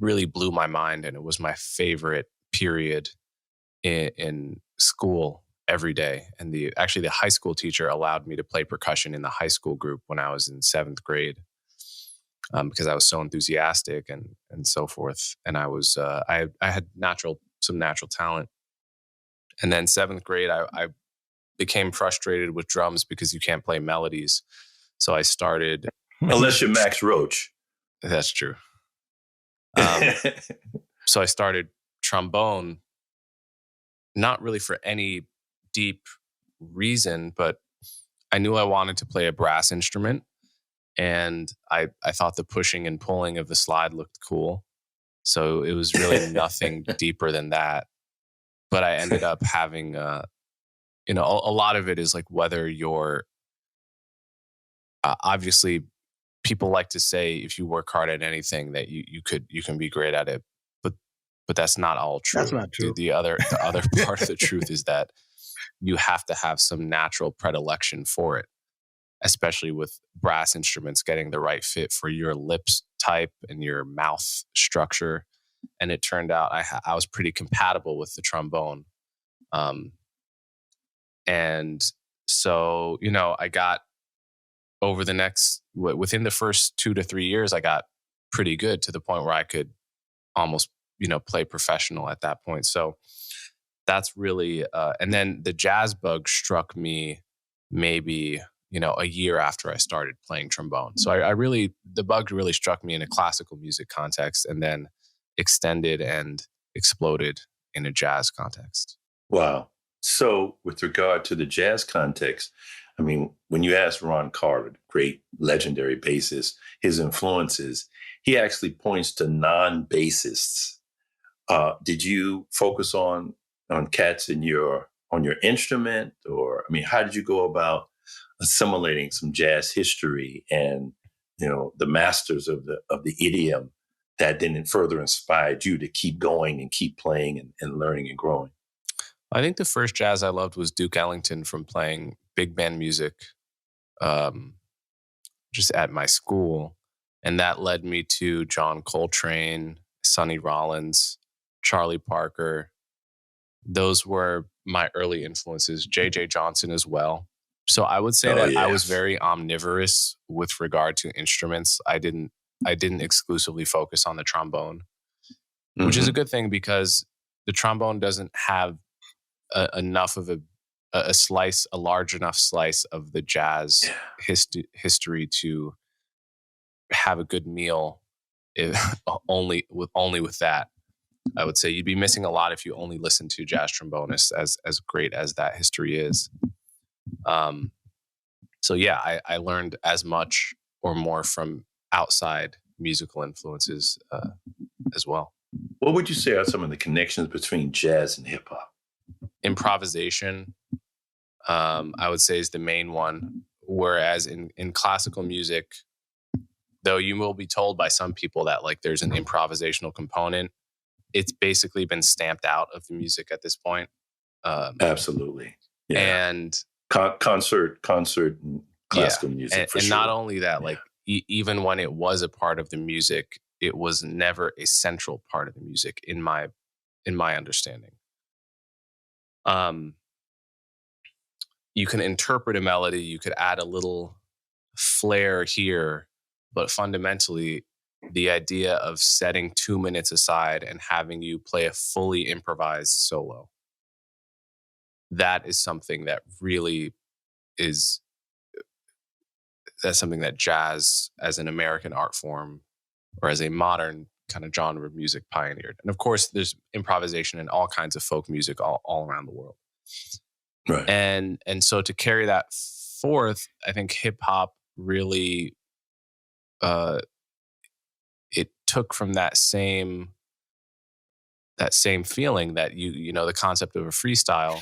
really blew my mind. And it was my favorite period in school every day. And the high school teacher allowed me to play percussion in the high school group when I was in 7th grade, because I was so enthusiastic and so forth. And I was I had some natural talent. And then 7th grade, I became frustrated with drums because you can't play melodies. So I started, unless you're Max Roach. That's true. So I started trombone, not really for any deep reason, but I knew I wanted to play a brass instrument, and I thought the pushing and pulling of the slide looked cool. So it was really nothing deeper than that. But I ended up having, a lot of it is like whether you're, obviously people like to say if you work hard at anything that you can be great at it, but that's not all true. That's not true. The other part of the truth is that you have to have some natural predilection for it, especially with brass instruments, getting the right fit for your lips type and your mouth structure. And it turned out I was pretty compatible with the trombone. And so, I got over the next, within the first 2 to 3 years, I got pretty good to the point where I could almost, play professional at that point. So that's really, and then the jazz bug struck me maybe, a year after I started playing trombone. So the bug really struck me in a classical music context and then extended and exploded in a jazz context. Wow. So with regard to the jazz context, I mean, when you ask Ron Carter, great legendary bassist, his influences, he actually points to non-bassists. Did you focus on cats on your instrument, or how did you go about assimilating some jazz history and the masters of the idiom that then further inspired you to keep going and keep playing and learning and growing? I think the first jazz I loved was Duke Ellington from playing big band music just at my school. And that led me to John Coltrane, Sonny Rollins, Charlie Parker, those were my early influences. J.J. Johnson as well. So I would say Oh, that I was yes. very omnivorous with regard to instruments. I didn't exclusively focus on the trombone, which is a good thing because the trombone doesn't have enough of a large enough slice of the jazz history to have a good meal only with that. I would say you'd be missing a lot if you only listen to jazz trombonists, as great as that history is. So yeah, I learned as much or more from outside musical influences as well. What would you say are some of the connections between jazz and hip hop? Improvisation, I would say, is the main one. Whereas in classical music, though you will be told by some people that like there's an improvisational component, it's basically been stamped out of the music at this point. Absolutely. Yeah. And concert and classical music, and not only that, like even when it was a part of the music, it was never a central part of the music in my understanding. You can interpret a melody, you could add a little flair here, but fundamentally the idea of setting 2 minutes aside and having you play a fully improvised solo, that is something that really is, that's something that jazz as an American art form or as a modern kind of genre of music pioneered. And of course, there's improvisation in all kinds of folk music all around the world. Right. And so to carry that forth, I think hip hop really it took from that same feeling that you know the concept of a freestyle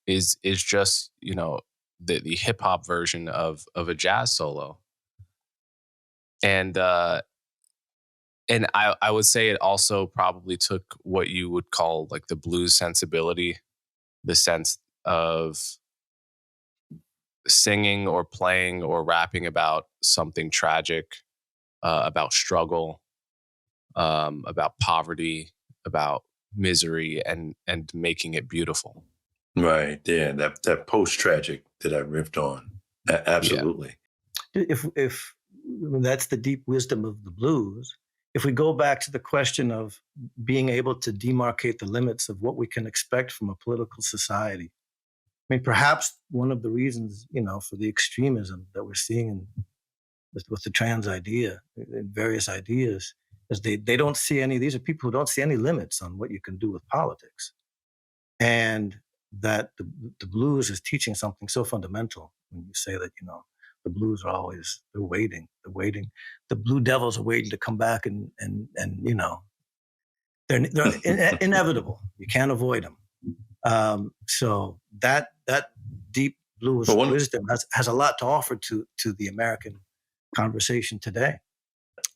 is just, you know, the hip hop version of a jazz solo. And I would say it also probably took what you would call like the blues sensibility, the sense of singing or playing or rapping about something tragic, about struggle, about poverty, about misery, and making it beautiful. Right. Yeah. That post-tragic that I riffed on. Absolutely. Yeah. If that's the deep wisdom of the blues, if we go back to the question of being able to demarcate the limits of what we can expect from a political society, I mean, perhaps one of the reasons, you know, for the extremism that we're seeing with the trans idea and various ideas is they don't see any, these are people who don't see any limits on what you can do with politics. And that the blues is teaching something so fundamental when you say that, you know, the blues are always, they're waiting. The blue devils are waiting to come back and you know, they're inevitable. You can't avoid them. So that deep blues wisdom has a lot to offer to the American conversation today.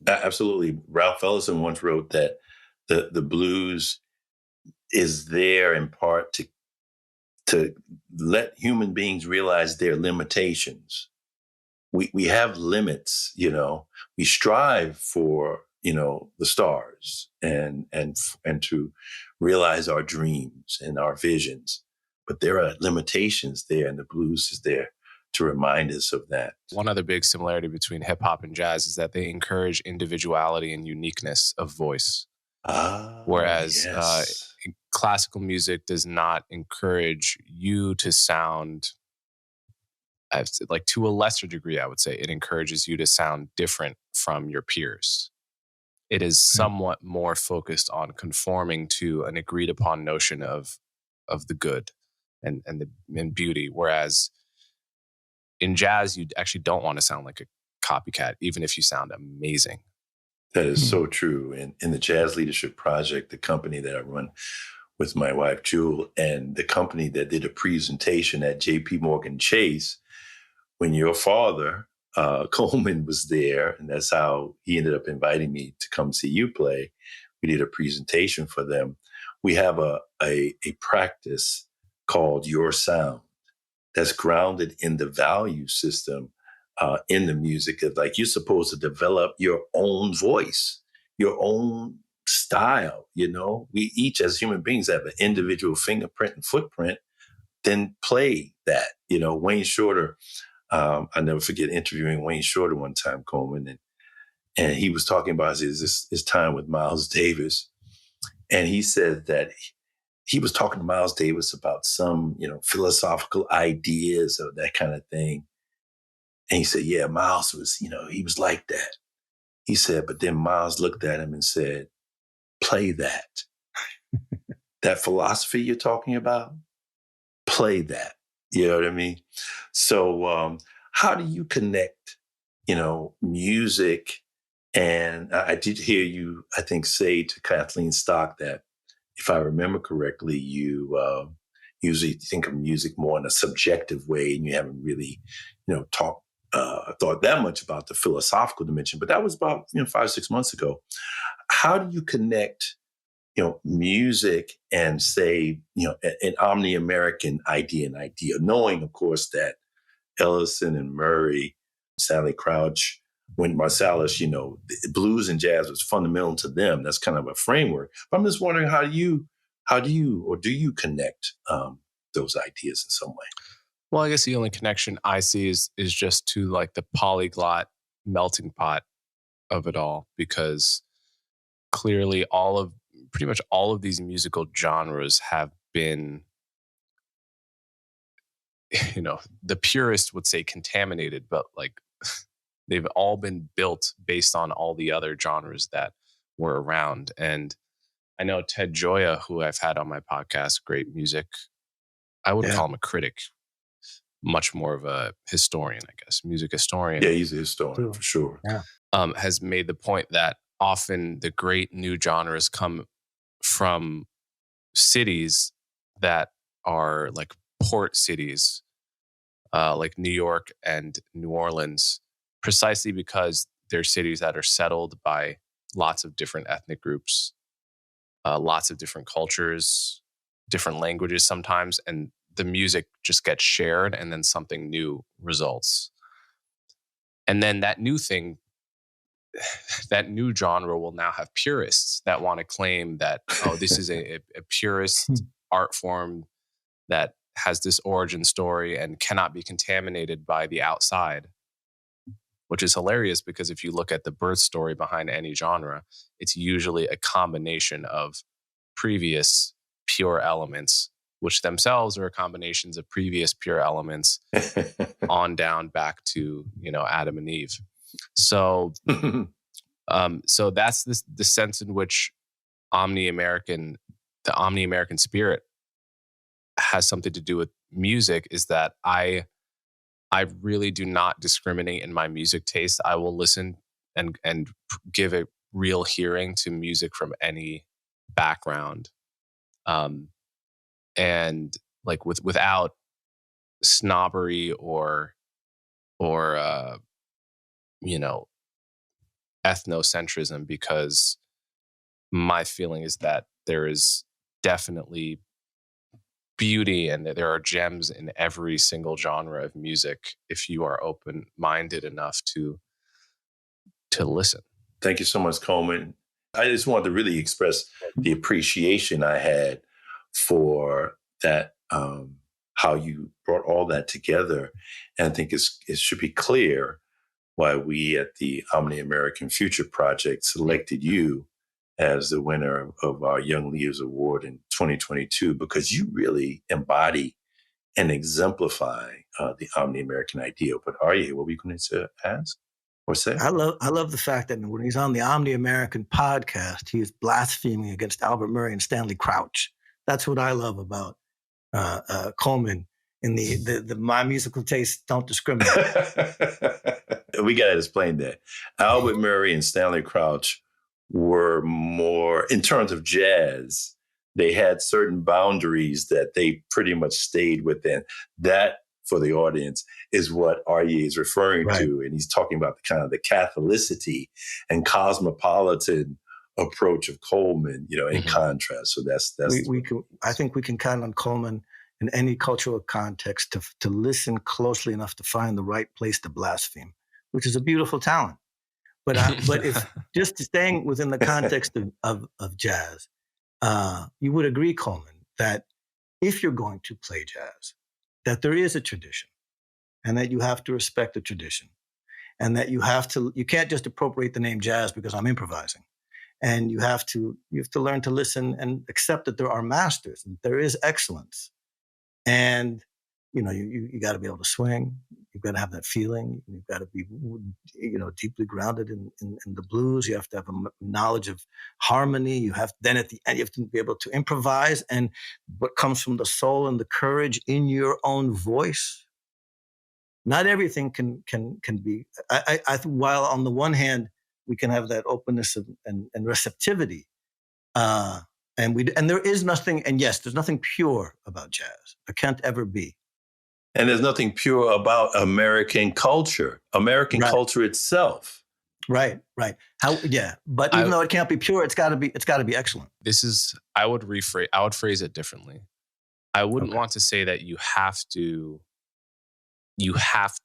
Absolutely. Ralph Ellison once wrote that the blues is there in part to let human beings realize their limitations. We have limits, you know. We strive for, you know, the stars and to realize our dreams and our visions, but there are limitations there, and the blues is there to remind us of that. One other big similarity between hip hop and jazz is that they encourage individuality and uniqueness of voice. Whereas classical music does not encourage you to sound, like to a lesser degree, I would say, it encourages you to sound different from your peers. It is somewhat more focused on conforming to an agreed upon notion of the good and beauty. Whereas in jazz, you actually don't want to sound like a copycat, even if you sound amazing. That is so true. And in the Jazz Leadership Project, the company that I run with my wife, Jewel, and the company that did a presentation at J.P. Morgan Chase, when your father, Coleman, was there, and that's how he ended up inviting me to come see you play. We did a presentation for them. We have a practice called Your Sound that's grounded in the value system in the music. Of like, you're supposed to develop your own voice, your own style. We each as human beings have an individual fingerprint and footprint, then play that. Wayne Shorter, I never forget interviewing Wayne Shorter one time, Coleman, and he was talking about his time with Miles Davis. And he said that he was talking to Miles Davis about some, philosophical ideas or that kind of thing. And he said, yeah, Miles was, he was like that. He said, but then Miles looked at him and said, play that. That philosophy you're talking about, play that. You know what I mean? So how do you connect, music? And I did hear you, I think, say to Kathleen Stock that, if I remember correctly, you usually think of music more in a subjective way, and you haven't really, thought that much about the philosophical dimension. But that was about 5-6 months ago. How do you connect, music and say, an Omni-American idea, knowing, of course, that Ellison and Murray, Stanley Crouch, when Marsalis, blues and jazz was fundamental to them. That's kind of a framework. But I'm just wondering, do you connect those ideas in some way? Well, I guess the only connection I see is just to like the polyglot melting pot of it all, because clearly pretty much all of these musical genres have been, the purist would say contaminated, but like they've all been built based on all the other genres that were around. And I know Ted Gioia, who I've had on my podcast, great music. I wouldn't call him a critic, much more of a historian, I guess, music historian. Yeah, he's a historian for sure. Yeah. Has made the point that often the great new genres come from cities that are like port cities, like New York and New Orleans, precisely because they're cities that are settled by lots of different ethnic groups, lots of different cultures, different languages sometimes, and the music just gets shared and then something new results. And then that new thing, that new genre will now have purists that want to claim that, this is a purist art form that has this origin story and cannot be contaminated by the outside, which is hilarious because if you look at the birth story behind any genre, it's usually a combination of previous pure elements, which themselves are combinations of previous pure elements on down back to, Adam and Eve. So, so that's the sense in which the Omni-American spirit has something to do with music, is that I really do not discriminate in my music taste. I will listen and give a real hearing to music from any background. And like without snobbery or ethnocentrism, because my feeling is that there is definitely beauty and there are gems in every single genre of music if you are open-minded enough to listen. Thank you so much, Coleman. I just wanted to really express the appreciation I had for that, how you brought all that together. And I think it should be clear why we at the Omni-American Future Project selected you as the winner of our Young Leaders Award in 2022, because you really embody and exemplify the Omni-American ideal. But Arya, what were you going to ask or say? I love the fact that when he's on the Omni-American podcast, he is blaspheming against Albert Murray and Stanley Crouch. That's what I love about Coleman. In the my musical tastes don't discriminate. We got to explain that. Albert Murray and Stanley Crouch were more, in terms of jazz, they had certain boundaries that they pretty much stayed within. That, for the audience, is what Arye is referring to. And he's talking about the kind of the Catholicity and cosmopolitan approach of Coleman, in contrast. So that's I think we can count on Coleman in any cultural context to listen closely enough to find the right place to blaspheme, which is a beautiful talent. But if just staying within the context of jazz, you would agree, Coleman, that if you're going to play jazz, that there is a tradition, and that you have to respect the tradition, and that you can't just appropriate the name jazz because I'm improvising. And you have to learn to listen and accept that there are masters and there is excellence. And you got to be able to swing. You've got to have that feeling. You've got to be deeply grounded in the blues. You have to have a knowledge of harmony. You have at the end you have to be able to improvise, and what comes from the soul and the courage in your own voice. Not everything can be. While on the one hand we can have that openness and receptivity, and there is nothing. And yes, there's nothing pure about jazz. There can't ever be. And there's nothing pure about American culture, culture itself. Right. But even though it can't be pure, it's got to be excellent. I would phrase it differently. I wouldn't want to say that you have to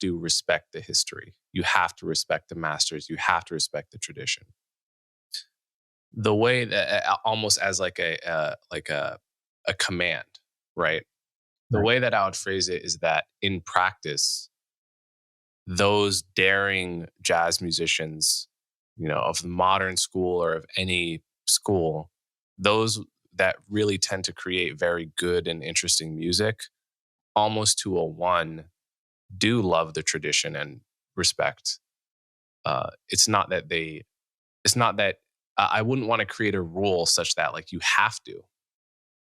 respect the history. You have to respect the masters. You have to respect the tradition. The way that almost as like a command, right? The way that I would phrase it is that in practice, those daring jazz musicians, of the modern school or of any school, those that really tend to create very good and interesting music, almost to a one, do love the tradition and respect. It's not that I wouldn't want to create a rule such that like you have to,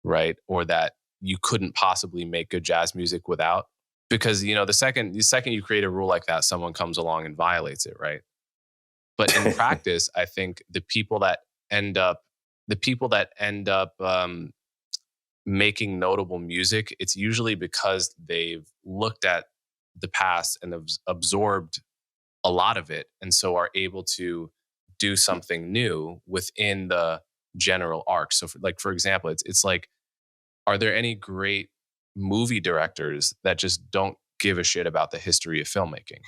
right? Or that you couldn't possibly make good jazz music without, because the second you create a rule like that, someone comes along and violates it, right? But in practice, I think the people that end up making notable music, it's usually because they've looked at the past and have absorbed a lot of it, and so are able to do something new within the general arc. So, for example, it's like, are there any great movie directors that just don't give a shit about the history of filmmaking?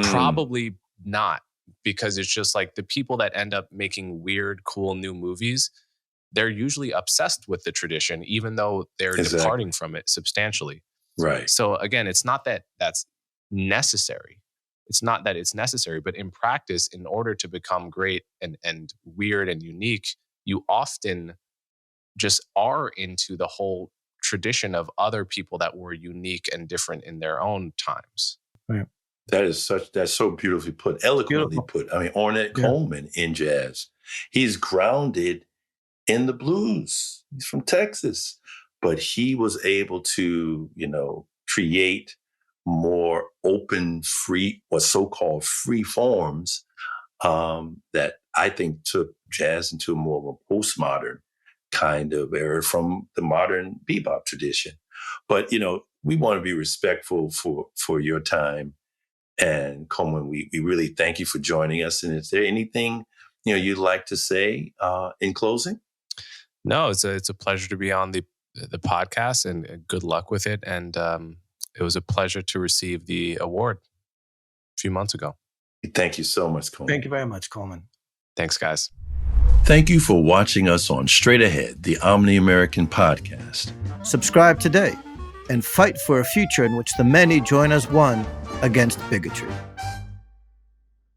Probably not, because it's just like the people that end up making weird, cool new movies, they're usually obsessed with the tradition, even though they're departing from it substantially. Right. So again, it's not that that's necessary. It's not that it's necessary, but in practice, in order to become great and weird and unique, you often just are into the whole tradition of other people that were unique and different in their own times. Right. That's so beautifully put, eloquently put. I mean, Ornette Coleman in jazz, he's grounded in the blues. He's from Texas, but he was able to, create more open, free, or so-called free forms that I think took jazz into more of a postmodern kind of era from the modern bebop tradition. But, we want to be respectful for your time. And Coleman, we really thank you for joining us. And is there anything, you'd like to say in closing? No, it's a pleasure to be on the podcast, and good luck with it. And it was a pleasure to receive the award a few months ago. Thank you so much, Coleman. Thank you very much, Coleman. Thanks, guys. Thank you for watching us on Straight Ahead, the Omni-American podcast. Subscribe today and fight for a future in which the many join as one against bigotry.